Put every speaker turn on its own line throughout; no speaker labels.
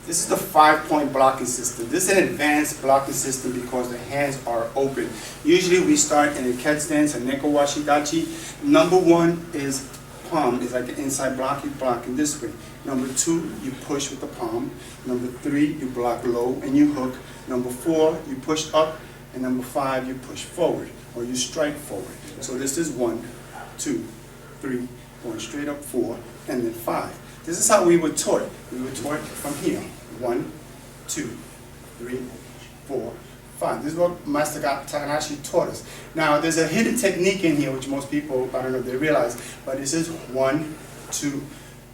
This is the 5-point blocking system. This is an advanced blocking system because the hands are open. Usually we start in a cat stance, a neko washigachi. Number 1 is palm, is like an inside block, you're blocking this way. Number 2, you push with the palm. Number 3, you block low and you hook. Number 4, you push up. And number 5, you push forward or you strike forward. So this is 1, 2, 3, going straight up 4, and then 5. This is how we were taught. We were taught from here. 1, 2, 3, 4, 5. This is what Master Taganashi taught us. Now, there's a hidden technique in here, which most people, I don't know if they realize, but this is 1, 2,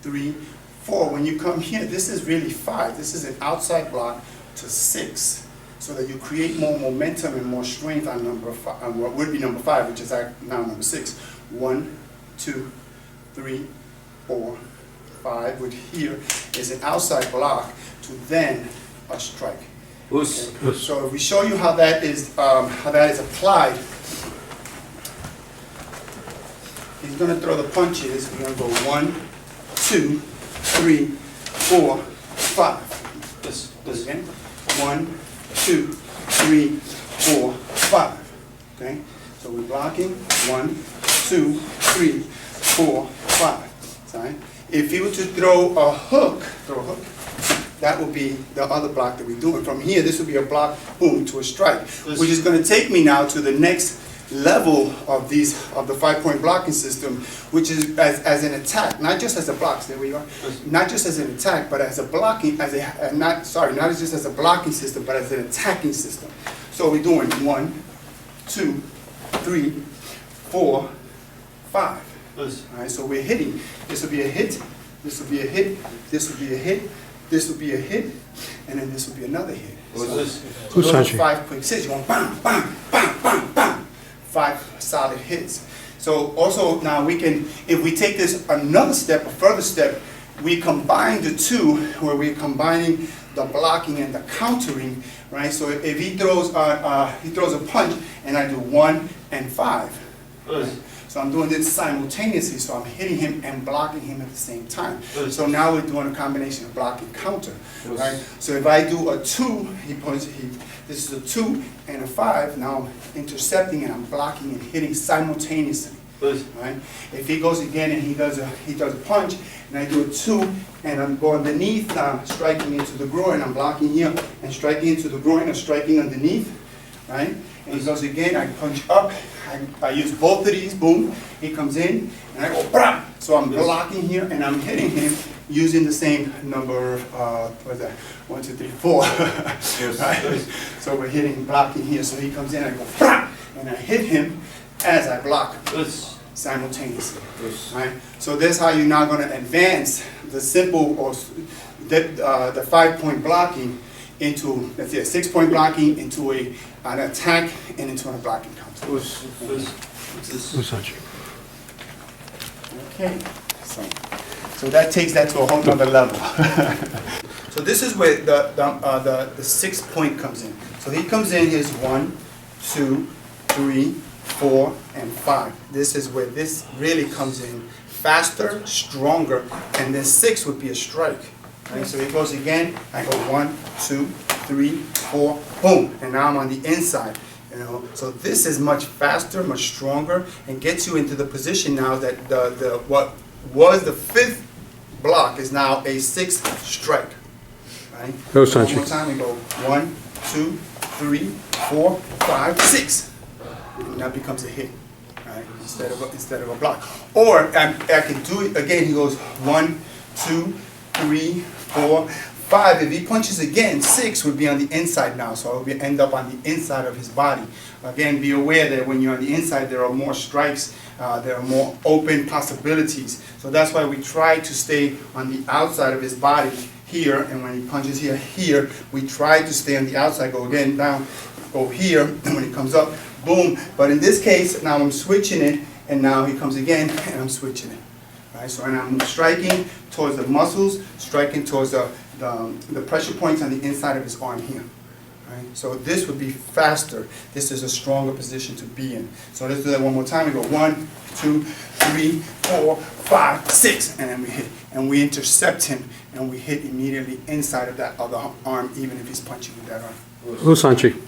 3, 4. When you come here, this is really 5. This is an outside block to 6, so that you create more momentum and more strength on number 5, on what would be number 5, which is now number 6. 1, 2, 3, 4, 5, which here is an outside block to then a strike. Okay. So if we show you how that is applied, he's going to throw the punches. We're going to go 1, 2, 3, 4, 5. This again. 1, 2, 3, 4, 5. Okay. So we're blocking 1, 2, 3, 4, 5. Sorry. If you were to throw a hook, that would be the other block that we're doing. From here, this would be a block, boom, to a strike, which is going to take me now to the next level of the 5-point blocking system, which is as an attack, not just as a block. There we are. Not just as an attack, but as a blocking, not just as a blocking system, but as an attacking system. So we're doing 1, 2, 3, 4, 5. All right, so we're hitting. This will be a hit. This will be a hit. This will be a hit. This will be a hit, and then this will be another hit.
What's this?
So those are 5 quick hits. You're going bam, bam, bam, bam, bam. 5 solid hits. So also now we can, if we take this another step, a further step, we combine the two, where we're combining the blocking and the countering, right? So if he throws a punch, and I do 1 and 5. Right? So I'm doing this simultaneously, so I'm hitting him and blocking him at the same time. So now we're doing a combination of block and counter, right? So if I do a 2, this is a 2 and a 5, now I'm intercepting and I'm blocking and hitting simultaneously, right? If he goes again and he does a punch, and I do a 2, and I'm going underneath, striking into the groin, I'm blocking here, and striking into the groin, or striking underneath, right? And he goes again, I punch up, I use both of these, boom, he comes in, and I go, brah! So I'm blocking here, and I'm hitting him using the same number, what is that, 1, 2, 3, 4. Right? So we're blocking here, so he comes in, I go, brah! And I hit him as I block simultaneously. Right? So that's how you're now going to advance the simple, or the 5-point blocking into, let's say, a 6-point blocking, into an attack, and into a blocking counter. Okay, so that takes that to a whole other level. So this is where the 6th point comes in. So he comes in, here's 1, 2, 3, 4, and 5. This is where this really comes in faster, stronger, and then 6 would be a strike. Right? So he goes again, I go 1, 2, 3, 4, boom, and now I'm on the inside. You know, so this is much faster, much stronger, and gets you into the position now that what was the 5th block is now a 6th strike. Right? One more time, we go 1, 2, 3, 4, 5, 6, and that becomes a hit, right? Instead of a block. Or I can do it again. He goes 1, 2, 3, 4, 5. If he punches again, 6 would be on the inside now, so it would end up on the inside of his body. Again, be aware that when you're on the inside, there are more strikes, there are more open possibilities. So that's why we try to stay on the outside of his body here, and when he punches here, we try to stay on the outside, go again down, go here, and when he comes up, boom. But in this case, now I'm switching it, and now he comes again, and I'm switching it. Right? So and I'm striking towards the muscles, striking towards the pressure points on the inside of his arm here. Right? So this would be faster. This is a stronger position to be in. So let's do that one more time. We go 1, 2, 3, 4, 5, 6, and then we hit. and we intercept him, and we hit immediately inside of that other arm, even if he's punching with that arm.
Who's Hanshi?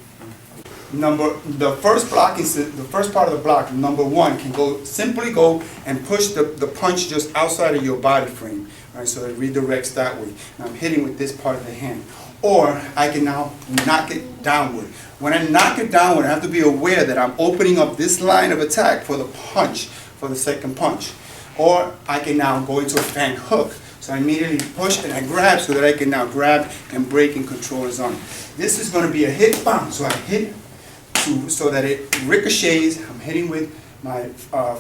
The first block is the first part of the block. Number one can simply go and push the punch just outside of your body frame, right? So it redirects that way. Now I'm hitting with this part of the hand, or I can now knock it downward. When I knock it downward, I have to be aware that I'm opening up this line of attack for the punch, for the second punch. Or I can now go into a fan hook. So I immediately push and I grab so that I can now grab and break and control his arm. This is going to be a hit, bam. So I hit so that it ricochets. I'm hitting with my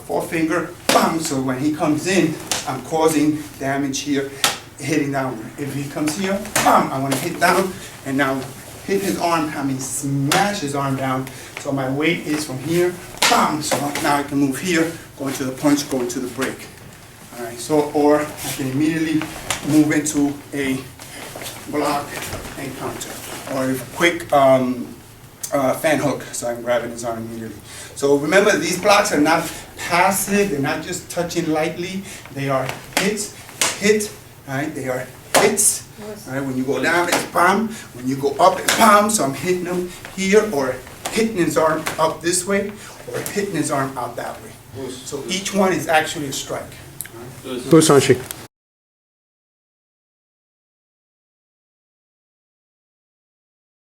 forefinger, bam. So when he comes in, I'm causing damage here, hitting downward. If he comes here, bam, I want to hit down and now hit his arm, smash his arm down. So my weight is from here, bam. So now I can move here, go into the punch, go into the break. All right, so, or I can immediately move into a block and counter, or a quick fan hook, so I'm grabbing his arm immediately. So remember, these blocks are not passive, they're not just touching lightly, they are hits, hit, right? They are hits, right? When you go down, it's bam, when you go up, it's bam, so I'm hitting him here, or hitting his arm up this way, or hitting his arm out that way. So each one is actually a strike.
Who's Hanshi?